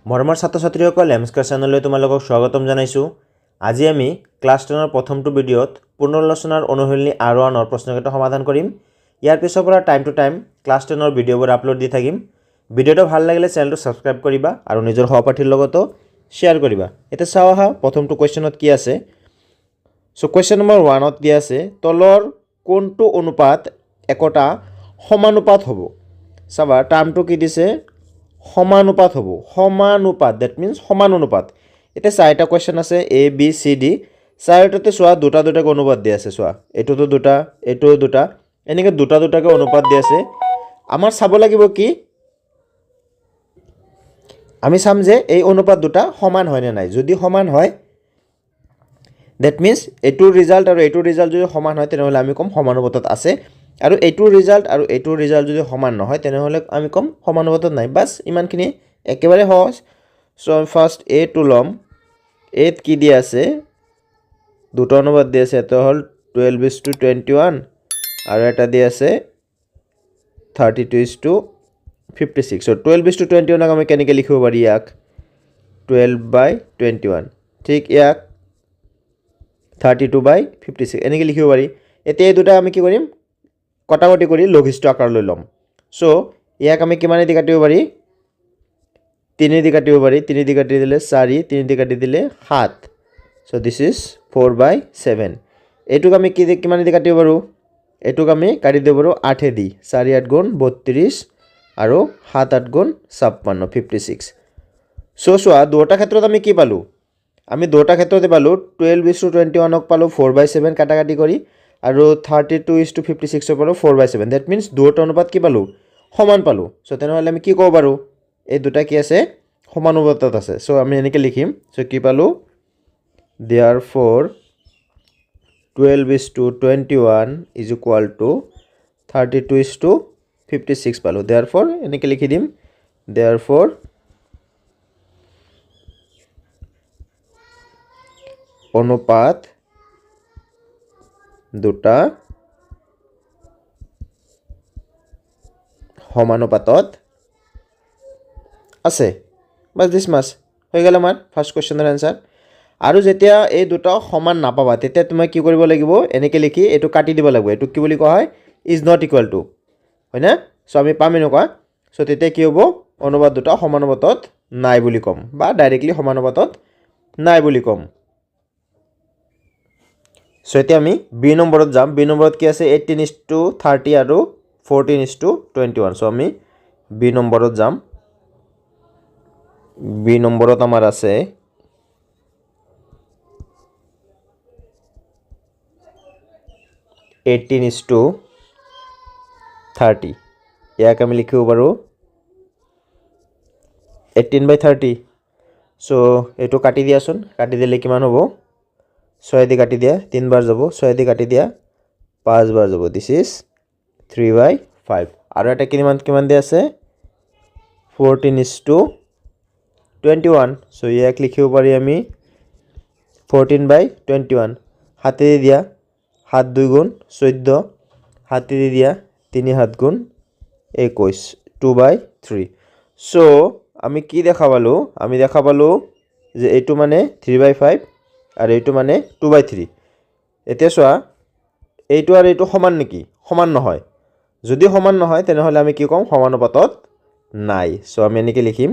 মৰমৰ ছাত্ৰ-ছাত্ৰীসকল এমস্কাৰ চেনেললৈ তোমালোকক স্বাগতম জনাইছোঁ। আজি আমি ক্লাছ 10ৰ প্ৰথমটো ভিডিঅ'ত পুনৰালোচনাৰ অনুশীলনী R1ৰ প্ৰশ্নকেইটা সমাধান কৰিম। ইয়াৰ পিছৰ পৰা টাইম টু টাইম ক্লাছ 10ৰ ভিডিঅ'বোৰ আপলোড দি থাকিম। ভিডিঅ'টো ভাল লাগিলে চেনেলটো ছাবস্ক্ৰাইব কৰিবা আৰু নিজৰ সহপাঠীৰ লগতো শ্বেয়াৰ কৰিবা। এতিয়া চাওঁ আহা প্ৰথমটো কুৱেশ্যনত কি আছে। কুৱেশ্যন নম্বৰ 1ত দিয়া আছে তলৰ কোনটো অনুপাত একোটা সমানুপাত হ'ব। চাবা টাৰ্মটো কি দিছে, সমানুপাত হ'ব। সমানুপাত দ্যাট মিন্স সমান অনুপাত। এতিয়া চাৰিটা কুৱেশ্যন আছে A B C D, চাৰিটাতে চোৱা দুটা দুটাকৈ অনুপাত দি আছে। চোৱা এইটোতো দুটা, এইটোও দুটা, এনেকৈ দুটা দুটাকৈ অনুপাত দি আছে। আমাৰ চাব লাগিব কি, আমি চাম যে এই অনুপাত দুটা সমান হয় নে নাই। যদি সমান হয় দ্যাট মিন্স এইটোৰ ৰিজাল্ট আৰু এইটোৰ ৰিজাল্ট যদি সমান হয় তেনেহ'লে আমি ক'ম সমানুপাতত আছে, আৰু এইটোৰ ৰিজাল্ট আৰু এইটোৰ ৰিজাল্ট যদি সমান নহয় তেনেহ'লে আমি ক'ম সমানুপাতত নাই। বাছ ইমানখিনি, একেবাৰে সহজ। চ' ফাৰ্ষ্ট এটো ল'ম। এত কি দিয়া আছে, দুটা অনুপাত দি আছে। এটা হ'ল 12:21 আৰু এটা দি আছে 32:56। চ' 12:21 আমি কেনেকৈ লিখিব পাৰি, ইয়াক 12/21, ঠিক ইয়াক 32/56 এনেকৈ লিখিব পাৰি। এতিয়া এই দুটা আমি কি কৰিম, কটাকটি কৰি লঘিষ্ঠ আকাৰ লৈ ল'ম। চ' ইয়াক আমি কিমানেদি কাটিব পাৰি, 3 দি কাটিব পাৰি। 3 দি কাটি দিলে 4, 3 দি কাটি দিলে 7। চ' দিছ ইজ 4/7। এইটোক আমি কিমানেদি কাটিব পাৰোঁ, এইটোক আমি কাটি দিব পাৰোঁ 8 দি। 4 8 গুণ 32 আৰু 7 8 গুণ 56, 56। চ' চোৱা দুটা ক্ষেত্ৰত আমি কি পালোঁ, আমি দুটা ক্ষেত্ৰতে পালোঁ 12:21 পালোঁ 4/7 কাটাকাটি কৰি, আৰু 32:56 পালোঁ 4/7। ডেট মিন্স দুটা অনুপাত কি পালোঁ, সমান পালোঁ। চ' তেনেহ'লে আমি কি ক'ব পাৰোঁ, এই দুটা কি আছে, সমানুপাতত আছে। চ' আমি এনেকৈ লিখিম। চ' কি পালোঁ, therefore 12:21 is equal to 32:56 পালোঁ। therefore এনেকৈ লিখি দিম, therefore অনুপাত দুটা সমানুপাতত আছে। বাছ দিছ মাছ হৈ গ'ল আমাৰ ফাৰ্ষ্ট কুৱেশ্যনৰ এনচাৰ। আৰু যেতিয়া এই দুটা সমান নাপাবা তেতিয়া তুমি কি কৰিব লাগিব, এনেকৈ লিখি এইটো কাটি দিব লাগিব। এইটোক কি বুলি কোৱা হয়, ইজ নট ইকুৱেল টু, হয়নে। চ' আমি পাম এনেকুৱা। চ' তেতিয়া কি হ'ব, অনুপাত দুটা সমানুপাতত নাই বুলি ক'ম, বা ডাইৰেক্টলি সমানুপাতত নাই বুলি ক'ম। চ' এতিয়া আমি বি নম্বৰত যাম। বি নম্বৰত কি আছে, 18:30 আৰু 14:21। চ' আমি বি নম্বৰত যাম। বি নম্বৰত আমাৰ আছে 18:30। ইয়াক আমি লিখিব পাৰোঁ 18/30। চ' এইটো কাটি দিয়াচোন। কাটি দিলে কিমান হ'ব, 6 দি কাটি দিয়া 3 বাৰ যাব, 6 দি কাটি দিয়া 5 বাৰ যাব। This is 3/5। আৰু এটা কিমান দিয়া আছে, 14:21। চ' ইয়াক লিখিব পাৰি আমি 14/21। 7 দি দিয়া 7 2 গুণ 14, 7 দি দিয়া 3 7 গুণ 21, 2/3। চ' আমি কি দেখা পালোঁ, আমি দেখা পালোঁ যে এইটো মানে 3/5 আৰু এইটো মানে 2/3। এতিয়া চোৱা এইটো আৰু এইটো সমান নেকি, সমান নহয়। যদি সমান নহয় তেনেহ'লে আমি কি ক'ম, সমানুপাতত নাই। চ' আমি এনেকৈ লিখিম,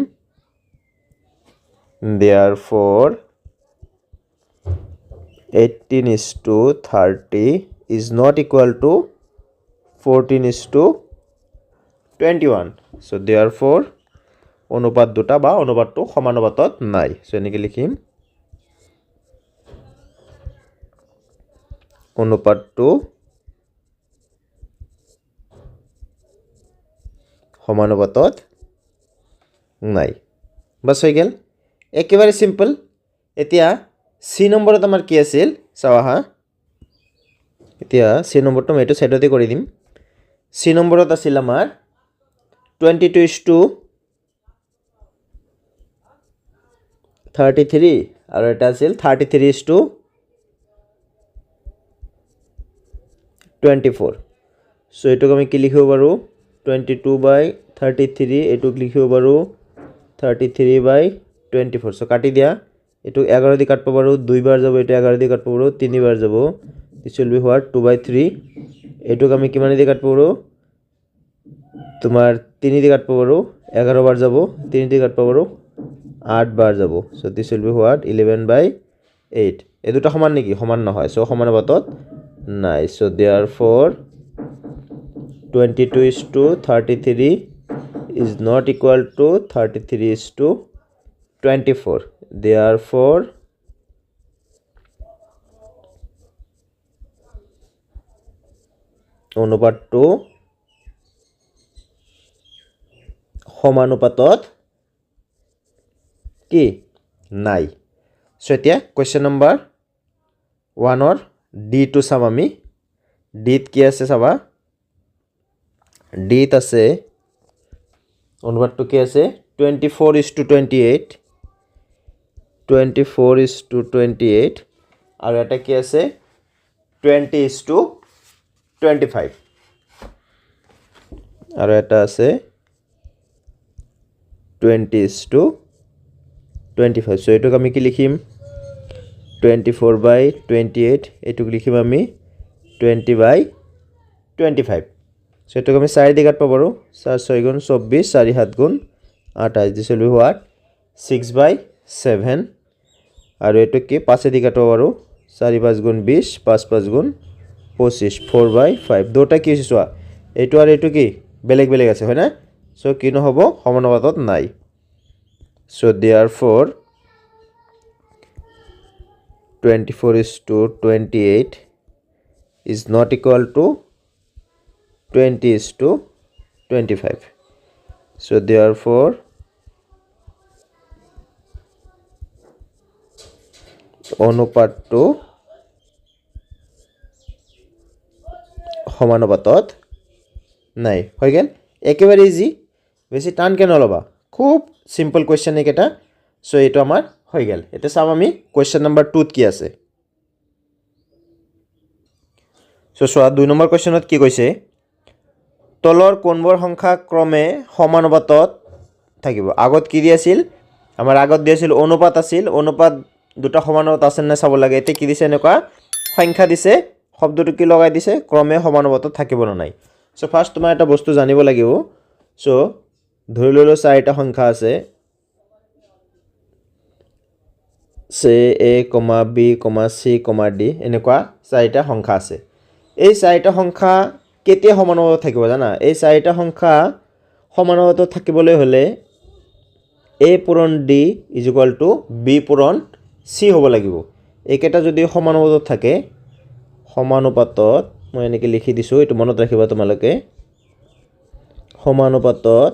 therefore 18:30 is not equal to 14:21. So' therefore অনুপাত দুটা বা অনুপাতটো সমানুপাতত নাই। চ' এনেকৈ লিখিম, অনুপাতটো সমানুপাতত নাই। বাছ হৈ গ'ল, একেবাৰে চিম্পল। এতিয়া চি নম্বৰত আমাৰ কি আছিল চাওঁ আহা। এতিয়া চি নম্বৰটো মই এইটো ছাইডতে কৰি দিম। চি নম্বৰত আছিল আমাৰ 22:33 আৰু এটা আছিল 33:24। চ' এইটোক আমি কি লিখিব পাৰোঁ, 22/33, এইটোক লিখিব পাৰোঁ 33/24। 24 সো কাটি দিয়া এটু 11 দি কাটব পাৰো 2 বাৰ যাব এটু 11 দি কাটব পাৰো 3 বার যাব দিস উইল বি হোয়াট 2/3 এটুক আমি কিমান দি কাটব পাৰো তোমাৰ 3 দি কাটব পাৰো 11 বাৰ যাব 3 দি কাটব পাৰো 8 বার যাব so this will be what 11/8 এই দুটো সমান নেকি সমান নহয় সো সমানুপাতত নাই so therefore 22:33 is not equal to 33:24 therefore অনুপাতটো সমানুপাতত কি নাই সো এতিয়া কোৱেশ্চন নম্বৰ 1 or D2 চাম আমি D ত কি আছে চাবা D ত আছে অনুপাতটো কি আছে 24:28 24:28 আৰু এটা কি আছে 20:25 আৰু এটা আছে 20:25 সো এটুক আমি কি লিখিম 24/28 এটুক লিখিম আমি 20/25 সো এটুক আমি 4 দি কাটব পাৰো 4 6 গুণ 24 4 7 গুণ 28 দিস উইল বি হোয়াট 6/7 আৰু এটুক কি 5 দি কাটব পাৰো 4 5 গুণ 20 5 5 গুণ 25 4/5 দুটা কি হৈছে চোৱা এটু আৰু এটু কি বেলেগ বেলেগ আছে হয় না সো কি নহব সমানুপাতত নাই so therefore 24:28 is not equal to 20:25 so therefore অনুপাতটো সমানুপাতত নাই হৈ গেল একেবাৰে ইজি বেছি টান কেন লবা খুব সিম্পল কোৱেশ্চন এইকেইটা সো এইটো আমাৰ হৈ গেল এটা চাম আমি কোৱেশ্চন নম্বৰ 2 ত কি আছে সো সোৱা 2 নম্বৰ কোৱেশ্চনত কি কৈছে তলৰ কোনবোৰ সংখ্যা ক্ৰমে সমানুপাতত থাকিব আগত কি দি আছিল আমাৰ আগত দি আছিল অনুপাত আছিল অনুপাত দুটা সমানুপাত আছে না চাব লাগে এতে কি দিছে এনেকুৱা সংখ্যা দিছে শব্দটো কি লগাই দিছে ক্ৰমে সমানুপাতত থাকিব না নাই সো ফাৰ্স্ট তোমাৰ এটা বস্তু জানিব লাগিব সো ধৰি ললো চাৰিটা সংখ্যা আছে সে a, b, c, d এনেকুৱা চাৰিটা সংখ্যা আছে এই চাৰিটা সংখ্যা কেতিয়া সমানুপাতত থাকিব জানা এই চাৰিটা সংখ্যা সমানুপাতত থাকিবলৈ হলে a পূৰণ d = b পূৰণ c হ'ব লাগিব এইকেইটা যদি সমানুপাতত থাকে সমানুপাতত মই এনেকৈ লিখি দিছো এটো মনত ৰাখিবা তোমালোকে সমানুপাতত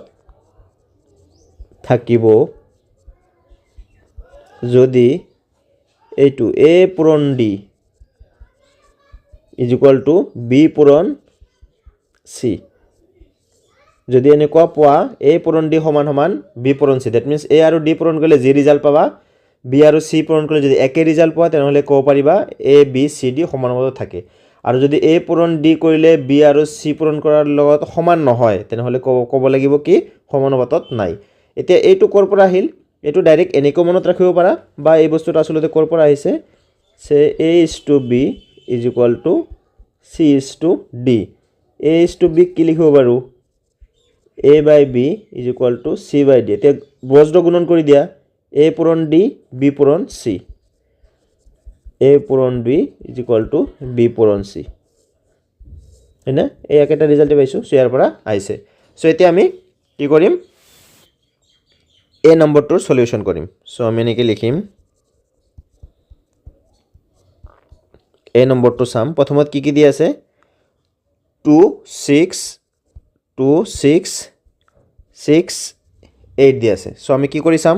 থাকিব যদি এইটো a পূৰণ d = b পূৰণ c যদি এনেকুৱা পোৱা a পূৰণ d সমান সমান b পূৰণ c দ্যাট মিন্স a আৰু d পূৰণ কৰিলে যি ৰিজাল্ট পাবা b আৰু c পূৰণ কৰিলে যদি একে ৰিজাল্ট পোৱা তেনেহলে ক'ব পাৰিবা a b c d সমানুপাতত থাকে আৰু যদি a পূৰণ d কৰিলে b আৰু c পূৰণ কৰাৰ লগত সমান নহয় তেনেহলে ক'ব লাগিব কি সমানুপাতত নাই এতিয়া এইটো কৰ পৰা আহিল এইটো ডাইৰেক্ট এনেকৈ মনত ৰাখিব পাৰা বা এই বস্তুটো আসলে কৰ পৰা আহিছে সে a:b = c:d a:b কি লিখিব পাৰো a/b = c/d এতিয়া বজ্ৰ গুণন কৰি দিয়া a পূৰণ d b পূৰণ c a পূৰণ b = b পূৰণ c হয়না এই একটা ৰিজাল্ট পাইছো সো ইয়াৰ পৰা আহিছে সো এতিয়া আমি কি কৰিম a নম্বৰটোৰ সলিউশন কৰিম সো আমি এনেকৈ লিখিম a নম্বৰটো চাম প্ৰথমত কি কি দি আছে 2 6 2 6 6 8 দি আছে সো আমি কি কৰি চাম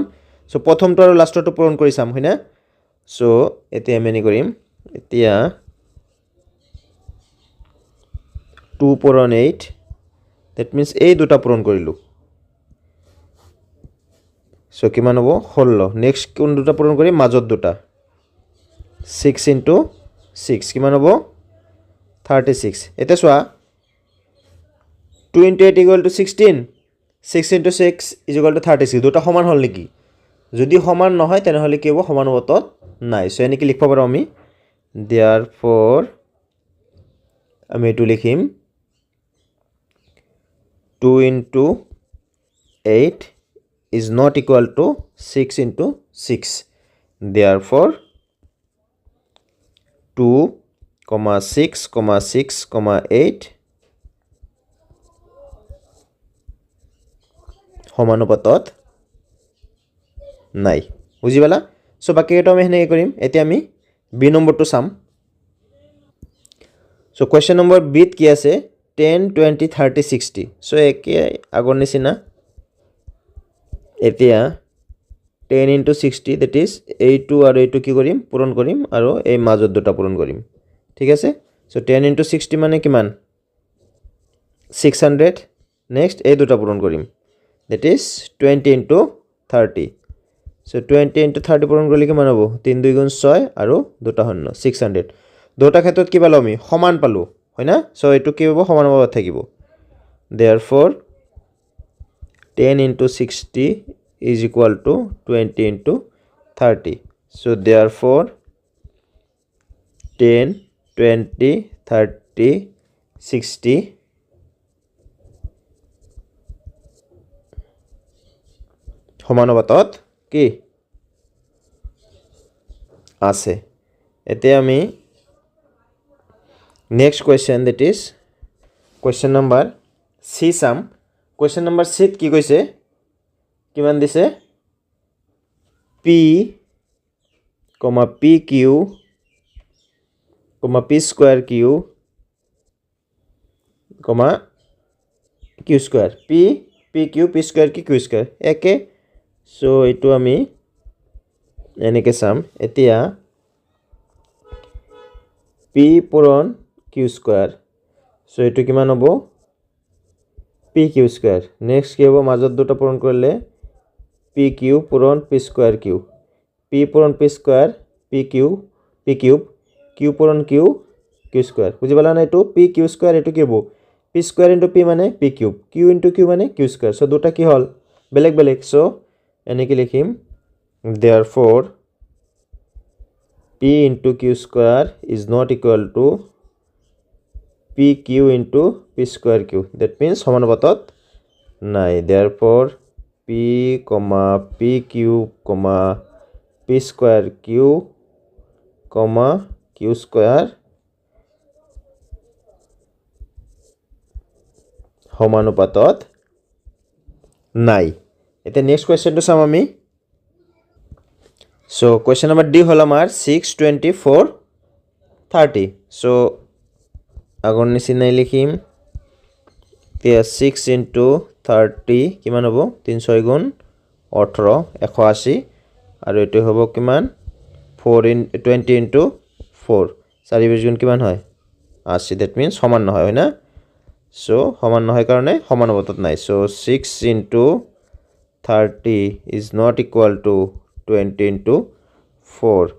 সো প্ৰথমটো আৰু লাষ্টটো পূৰণ কৰি চাম হয়না সো এতিয়া আমি কি কৰিম এতিয়া 2 পূৰণ 8 দ্যাট মিন্স এই দুটা পূৰণ কৰিলো সো কিমান হ'ব 16 নেক্সট কোন দুটা পূৰণ কৰি মাজত দুটা 6 * 6 কিমান হ'ব 36 এটা চোৱা 2 * 8 = 16 6 * 6 = 36 দুটা সমান হল নেকি যদি সমান নহয় তেনেহ'লে কি হ'ব সমানুপাতত নাই সো এনেকৈ লিখিব পাৰোঁ আমি therefore আমি এইটো লিখিম 2 into 8 is not equal to 6 into 6 therefore 2, 6, 6, 8 সমানুপাতত নাই বুজি পালা সো বাকি এটা আমি হেনে কৰিম এতিয়া আমি বি নম্বৰটো চাম সো কোৱেশ্চন নম্বৰ বিত কি আছে 10 20 30 60 সো একে আগৰ নিচিনা এতিয়া 10 into 60 that is এইটো আৰু এইটো কি কৰিম পূৰণ কৰিম আৰু এই মাজত দুটা পূৰণ কৰিম ঠিক আছে সো 10 into 60 মানে কিমান 600 নেক্সট এই দুটা পূৰণ কৰিম that is 20 into 30 so 20 into 30 পূৰণ কৰিলে কিমান হ'ব 3 2 গুণ 6 আৰু দুটা শূন্য 600 দুটা ক্ষেত্ৰত কি পালো আমি সমান পালো হয় না সো এটো কি হ'ব সমানুপাতত থাকিব therefore 10 into 60 is equal to 20 into 30 so therefore 10 20 30 60 সমানুপাতত কি আছে এতিয়া আমি next question that is question number C sum question number C কি কৈছে কিমান দিছে P, PQ, P square Q, Q square P, PQ, P square কি Q square একে সো এইটো আমি এনেকে চাম এতিয়া P পূৰণ Q square সো এইটো কিমান হ'ব PQ square নেক্সট কি হ'ব মাজত দুটা পূৰণ কৰিলে PQ পূৰণ P square Q P পূৰণ P square PQ P cube Q পূৰণ Q Q square বুজি পালা না এইটো PQ square এইটো কি হ'ব P square into P মানে P cube Q into Q মানে Q square সো দুটা কি হল বেলেগ বেলেগ সো এনেকে লিখিম therefore P into Q square is not equal to PQ into P square Q that means সমানুপাতত নাই therefore P, PQ, P square Q, Q square সমানুপাতত নাই এতিয়া নেক্সট কোৱেশ্চনটো চাম আমি সো কোৱেশ্চন নম্বৰ ডি হল আমাৰ 6 24 30 সো আগৰ নিচিনাই লিখিম এতিয়া 6 into 30 কিমান হ'ব 3 6 গুণ 18 180 আৰু এটো হ'ব কিমান 4 in 20 into 4 4 20 গুণ কিমান হয় 80 that means সমান নহয় হয় না সো সমান নহয় কাৰণে সমানুপাতত নাই so 6 into 30 is not equal to 20 into 4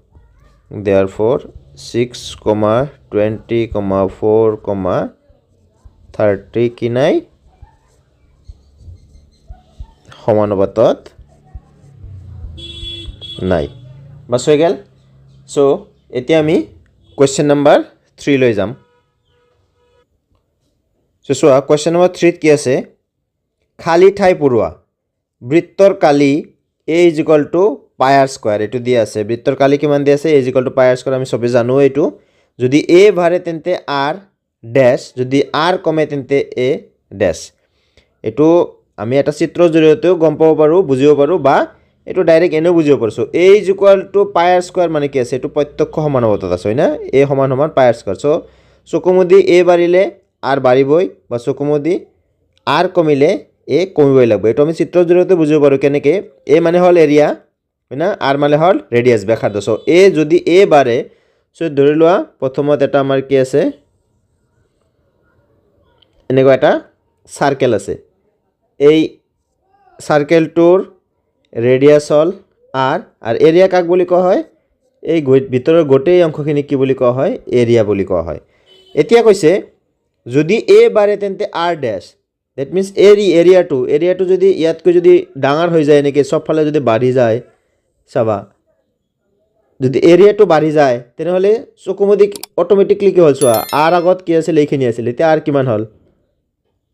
therefore 6, 20, 4, 30 কি নাই সমানুপাতত নাই বাস হৈ গেল সো এতিয়া আমি কোৱেশ্চন নম্বৰ 3 লৈ যাম সো সোৱা কোৱেশ্চন নম্বৰ 3 কি আছে খালি ঠাই পুৰোৱা বৃত্তৰ কালি a is equal to pi r square এটো দিয়া আছে বৃত্তৰ কালি কিমান দিয়া আছে a is equal to pi r square আমি সবে জানো এটো যদি a ভারে তেন্তে r ড্যাশ যদি r কমে তেন্তে a ড্যাশ এটো আমি এটা চিত্ৰৰ জৰিয়তেও গম পাব পাৰো বুজিব পাৰো বা এটো ডাইৰেক্ট এনে বুজিব পাৰছো a is equal to pi r square মানে কি আছে এটো প্ৰত্যক্ষ সমানুপাতত আছে হয় না a সমান সমান pi r square সো চকুমুদি a বাঢ়িলে r বাঢ়িবই বা চকুমুদি r কমিলে a কমিবই লাগবে এটো আমি চিত্ৰৰ জৰিয়তে বুজিব পাৰো কেনেকে a মানে হল এৰিয়া হয় না r মানে হল ৰেডিয়াস ব্যাসাৰ্ধ সো a যদি a বাঢ়ে সো ধৰি লোৱা প্ৰথমত এটা আমাৰ কি আছে এনেকুৱা এটা সাৰ্কেল আছে এই সাৰ্কেলটোৰ ৰেডিয়াস হল r আৰ এৰিয়া কাক বুলি কোৱা হয় এই ভিতৰৰ গোটেই অংশখিনি কি বুলি কোৱা হয় এৰিয়া বুলি কোৱা হয় এতিয়া কৈছে যদি a বাঢ়ে তেন্তে r dash that means area to যদি ইয়াতকৈ যদি ডাঙৰ হৈ যায় নেকি সব ফালে যদি বাঢ়ি যায় চাবা যদি এৰিয়াটো বাঢ়ি যায় তেনেহ'লে চকুমুদি অট'মেটিকলি কি হ'ল চোৱা আৰ আগত কি আছিল এইখিনি আছিল এতিয়া আৰ কিমান হ'ল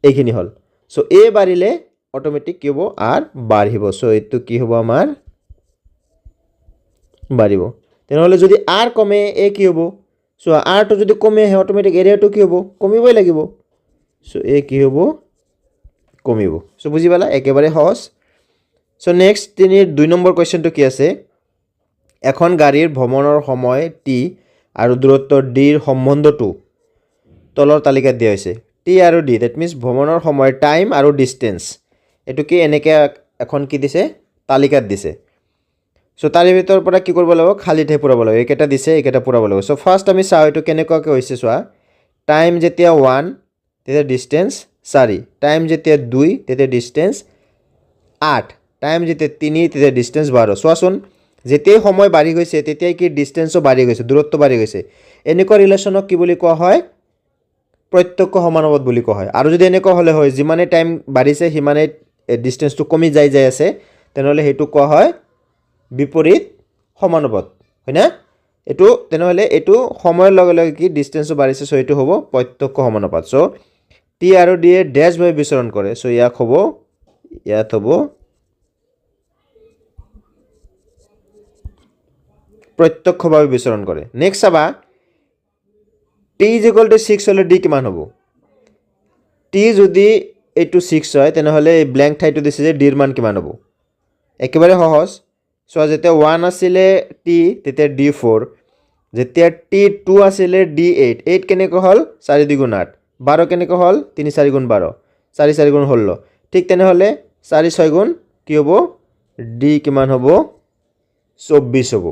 এইখিনি হ'ল চ' এ বাঢ়িলে অট'মেটিক কি হ'ব আৰ বাঢ়িব চ' এইটো কি হ'ব আমাৰ বাঢ়িব তেনেহ'লে যদি আৰ কমে এ কি হ'ব চ' আৰটো যদি কমে আহে অট'মেটিক এৰিয়াটো কি হ'ব কমিবই লাগিব চ' এ কি হ'ব কমিব চ' বুজি পালা একেবাৰে সহজ চ' নেক্সট 2 নম্বৰ কুৱেশ্যনটো কি আছে এখন গাড়ীৰ ভ্ৰমণৰ সময় টি আৰু দূৰত্ব ডিৰ সম্বন্ধটো তলৰ তালিকাত দিয়া হৈছে টি আৰু ডি ডেট মিনছ ভ্ৰমণৰ সময় টাইম আৰু ডিষ্টেঞ্চ এইটো কি এনেকৈ এখন কি দিছে তালিকাত দিছে চ' তাৰে ভিতৰৰ পৰা কি কৰিব লাগিব খালী ঠাই পূৰাব লাগিব এইকেইটা দিছে এইকেইটা পূৰাব লাগিব চ' ফাৰ্ষ্ট আমি চাওঁ এইটো কেনেকুৱাকৈ হৈছে চোৱা টাইম যেতিয়া 1 তেতিয়া ডিষ্টেঞ্চ 4 টাইম যেতিয়া 2 তেতিয়া ডিষ্টেঞ্চ 8 টাইম যেতিয়া 3 তেতিয়া ডিষ্টেঞ্চ 12 চোৱাচোন যেতিয়াই সময় বাঢ়ি গৈছে তেতিয়াই কি ডিষ্টেঞ্চো বাঢ়ি গৈছে দূৰত্ব বাঢ়ি গৈছে এনেকুৱা ৰিলেশ্যনক কি বুলি কোৱা হয় প্ৰত্যক্ষ সমানুপাত বুলি কোৱা হয় আৰু যদি এনেকুৱা হ'লে হয় যিমানে টাইম বাঢ়িছে সিমানে ডিষ্টেঞ্চটো কমি যাই আছে তেনেহ'লে সেইটো কোৱা হয় বিপৰীত সমানুপাত হয় না এইটো তেনেহ'লে এইটো সময়ৰ লগে লগে কি ডিষ্টেঞ্চো বাঢ়িছে চ' এইটো হ'ব প্ৰত্যক্ষ সমানুপাত চ' টি আৰু ডি এ ডেছভাৱে বিচৰণ কৰে চ' ইয়াত হ'ব প্ৰত্যক্ষভাৱে বিচৰণ কৰে নেক্সট চাবা টি ইজ ইকুৱেল টু 6 হ'লে ডি কিমান হ'ব টি যদি এইটো 6 হয় তেনেহ'লে এই ব্লেংক ঠাইটো দিছে যে ডিৰ মান কিমান হ'ব একেবাৰে সহজ চোৱা যেতিয়া 1 আছিলে টি তেতিয়া ডি 4 যেতিয়া টি 2 আছিলে ডি 8 8 কেনেকৈ হ'ল 4 2 8 12 কেনেকৈ হ'ল 3 4 12 4 4 16 ঠিক তেনেহ'লে 4 6 কি হ'ব ডি কিমান হ'ব 24 হ'ব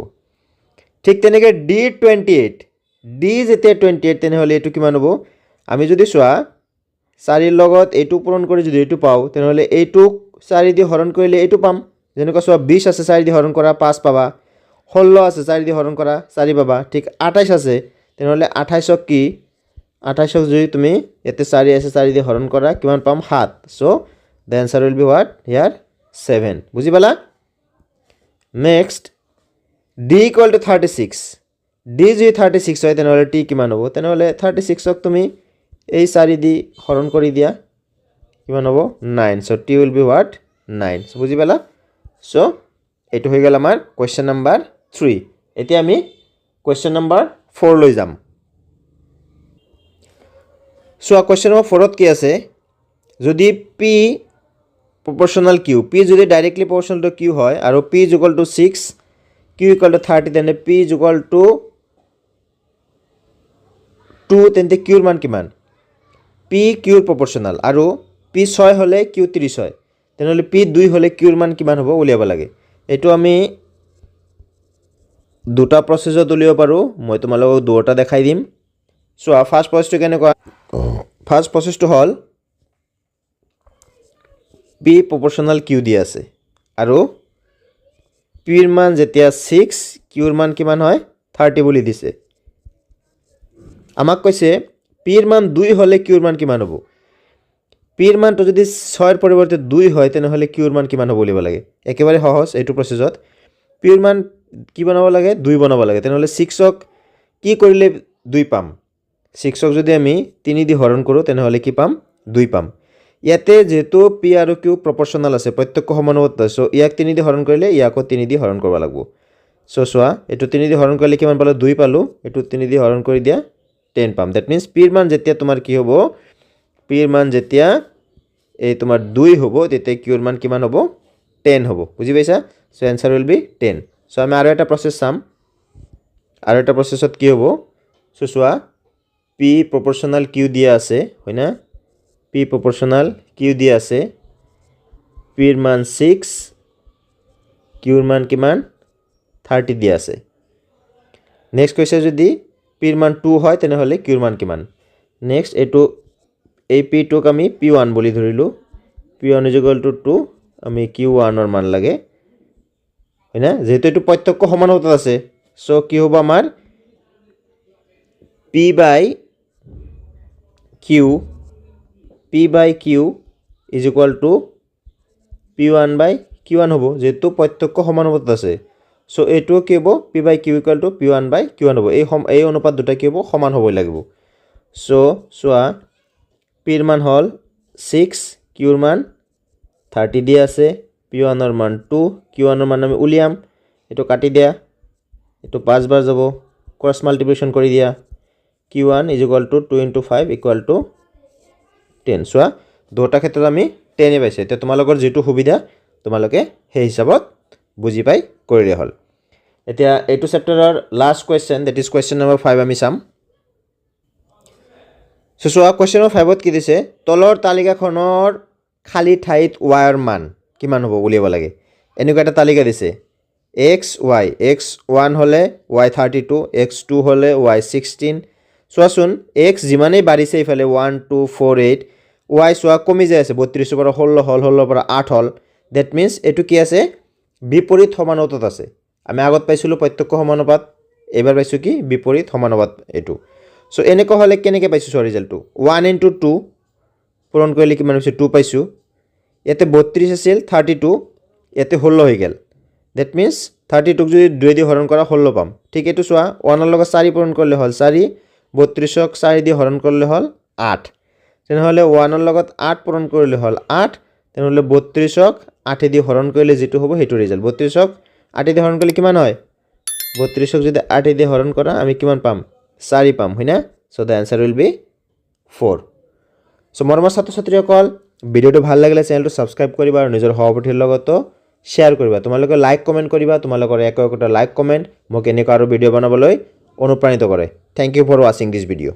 ঠিক তেনেকৈ ডি 28 ডি যেতিয়া 28 তেনেহ'লে এইটো কিমান হ'ব আমি যদি চোৱা 4ৰ লগত এইটো পূৰণ কৰি যদি এইটো পাওঁ তেনেহ'লে এইটোক 4 দি হৰণ কৰিলে এইটো পাম যেনেকুৱা চোৱা 20 আছে 4 দি হৰণ কৰা 5 পাবা 16 আছে 4 দি হৰণ কৰা 4 পাবা ঠিক 28 আছে তেনেহ'লে 28ক কি 28ক যদি তুমি ইয়াতে 4 আছে 4 দি হৰণ কৰা কিমান পাম 7 so' the answer will be what here 7 বুজি পালা next D equal to 36 D যদি 36 হয় তেনেহ'লে টি কিমান হ'ব তেনেহ'লে 36ক তুমি এই 4 দি হৰণ কৰি দিয়া কিমান হ'ব 9 চ' টি উইল বি হোৱাট 9 চ' বুজি পালা চ' এইটো হৈ গ'ল আমাৰ কুৱেশ্যন নম্বৰ 3 এতিয়া আমি কুৱেশ্যন নম্বৰ 4 লৈ যাম চোৱা কুৱেশ্যন নম্বৰ 4ত কি আছে যদি পি প্ৰপৰ্চনেল কিউ পি যদি ডাইৰেক্টলি প্ৰপৰ্চনেল টু কিউ হয় আৰু P is equal to 6 Q equal to 30 তেন্তে পি ইজ ইকুৱেল টু 2 তেন্তে কিউৰ মান কিমান পি কিউৰ প্ৰপৰ্চনেল আৰু পি 6 হ'লে কিউ 30 হয় তেনেহ'লে পি 2 হ'লে কিউৰ মান কিমান হ'ব উলিয়াব লাগে এইটো আমি দুটা প্ৰচেছত উলিয়াব পাৰোঁ মই তোমালোকক দুটা দেখাই দিম চোৱা ফাৰ্ষ্ট প্ৰচেছটো কেনেকুৱা ফাৰ্ষ্ট প্ৰচেছটো হ'ল পি প্ৰপৰ্চনেল কিউ দি আছে আৰু পিৰ মান যেতিয়া 6 কিউৰ মান কিমান হয় 30 বুলি দিছে আমাক কৈছে পিৰ মান 2 হ'লে কিউৰ মান কিমান হ'ব পিৰ মানটো যদি 6ৰ পৰিৱৰ্তে 2 হয় তেনেহ'লে কিউৰ মান কিমান হ'ব উলিয়াব লাগে একেবাৰে সহজ এইটো প্ৰচেছত পিৰ মান কি বনাব লাগে 2 বনাব লাগে তেনেহ'লে 6ক কি কৰিলে 2 পাম 6ক যদি আমি 3 দি হৰণ কৰোঁ তেনেহ'লে কি পাম 2 পাম ইয়াতে যেহেতু পি আৰু কিউ প্ৰপৰ্চনেল আছে প্ৰত্যক্ষ সমানুপাত চ' ইয়াক 3 দি হৰণ কৰিলে ইয়াকো 3 দি হৰণ কৰিব লাগিব চ' চোৱা এইটো 3 দি হৰণ কৰিলে কিমান পালোঁ 2 পালোঁ এইটো 3 দি হৰণ কৰি দিয়া 10 পাম ডেট মিনছ পিৰ মান যেতিয়া তোমাৰ কি হ'ব পিৰ মান যেতিয়া এই তোমাৰ 2 হ'ব তেতিয়া কিউৰ মান কিমান হ'ব 10 হ'ব বুজি পাইছা চ' এনচাৰ উইল বি 10 চ' আমি আৰু এটা প্ৰচেছ চাম আৰু এটা প্ৰচেছত কি হ'ব চ' চোৱা পি প্ৰপৰ্চনেল কিউ দিয়া আছে হয় না পি প্ৰপৰ্চনেল কিউ দিয়া আছে পিৰ মান 6 কিউৰ মান কিমান 30 দিয়া আছে নেক্সট কৈছে যদি পিৰ মান 2 হয় তেনেহ'লে কিউৰ মান কিমান নেক্সট এইটো এই পিটোক আমি P1 বুলি ধৰিলোঁ P1 ইজ ইকুৱেল টু 2 আমি Q1ৰ মান লাগে হয় না যেহেতু এইটো প্ৰত্যক্ষ সমানুপাতত আছে চ' কি হ'ব আমাৰ P by Q is equal to P1 by Q1 হ'ব যেহেতু প্ৰত্যক্ষ সমানুপাতত আছে সো এইটোও কি হ'ব P by Q equal to P1 by Q1 হ'ব এই অনুপাত দুটা কি হ'ব সমান হ'বই লাগিব সো চোৱা পিৰ মান হ'ল 6 কিউৰ মান 30 দিয়া আছে P1 ৰ মান 2 Q1 ৰ মান আমি উলিয়াম এটো কাটি দিয়া এটো 5 বাৰ যাব ক্ৰছ মাল্টিপ্লিকেশ্যন কৰি দিয়া Q1 = 2 * 5 = 10 চোৱা দুটা ক্ষেত্ৰত আমি 10 এ পাইছে তে তোমালোকৰ যেটো সুবিধা তোমালোকে সেই হিচাপত বুজি পাই কৰিলে হ'ল এতিয়া এইটো চেপ্টাৰৰ last question that is question number 5 আমি চাম সো চোৱা কোৱেশ্চন নম্বৰ 5 ত কি দিছে তলৰ তালিকাখনৰ খালি ঠাইত y ৰ মান কিমান হ'ব উলিয়াব লাগে এনেকুৱা এটা তালিকা দিছে x y x1 হলে y32 x2 হলে y16 চোৱাচোন x যিমানেই বাঢ়িছে ইফালে 1 2 4 8 y চোৱা কমি যায় আছে 32 পৰা 16 হল 16 পৰা 8 হল দ্যাট মিন্স এটো কি আছে বিপৰীত সমানুপাতত আছে আমি আগত পাইছিলো প্ৰত্যক্ষ সমানুপাত এবাৰ পাইছো কি বিপৰীত সমানুপাত এটো সো এনেকৈ হলে কেনেকৈ পাইছো সো ৰিজাল্টটো 1 * 2 পূৰণ কৰিলে কিমান হৈছে 2 পাইছো ইয়াতে 32 আছিল 32 ইয়াতে 16 হৈ গেল দ্যাট মিন্স 32 ক যদি 2 দি হৰণ কৰা 16 পাম ঠিক এটো চোৱা 1 ৰ লগত 4 পূৰণ কৰিলে হল 4 32 ক 4 দি হৰণ কৰিলে হল 8 তেনেহলে 1 ৰ লগত 8 পূৰণ কৰিলে হল 8 তেনেহলে 32 ক 8 দি হৰণ কৰিলে যেটো হ'ব হেটো ৰিজাল্ট 32 ক 8 দি হৰণ কৰিলে কিমান হয় 32 ক যদি 8 দি হৰণ কৰা আমি কিমান পাম 4 পাম হয়না so the answer will be 4 so মৰমৰ ছাত্ৰ-ছাত্ৰীসকল ভিডিওটো ভাল লাগিলে চেনেলটো সাবস্ক্ৰাইব কৰিবা আৰু নিজৰ সহপাঠীৰ লগতো শেয়াৰ কৰিবা তোমালোকে লাইক কমেন্ট কৰিবা তোমালোকৰ একটা লাইক কমেন্ট মোক এনেকুৱা আৰু ভিডিও বনাবলৈ অনুপ্ৰাণিত কৰে thank you for watching this video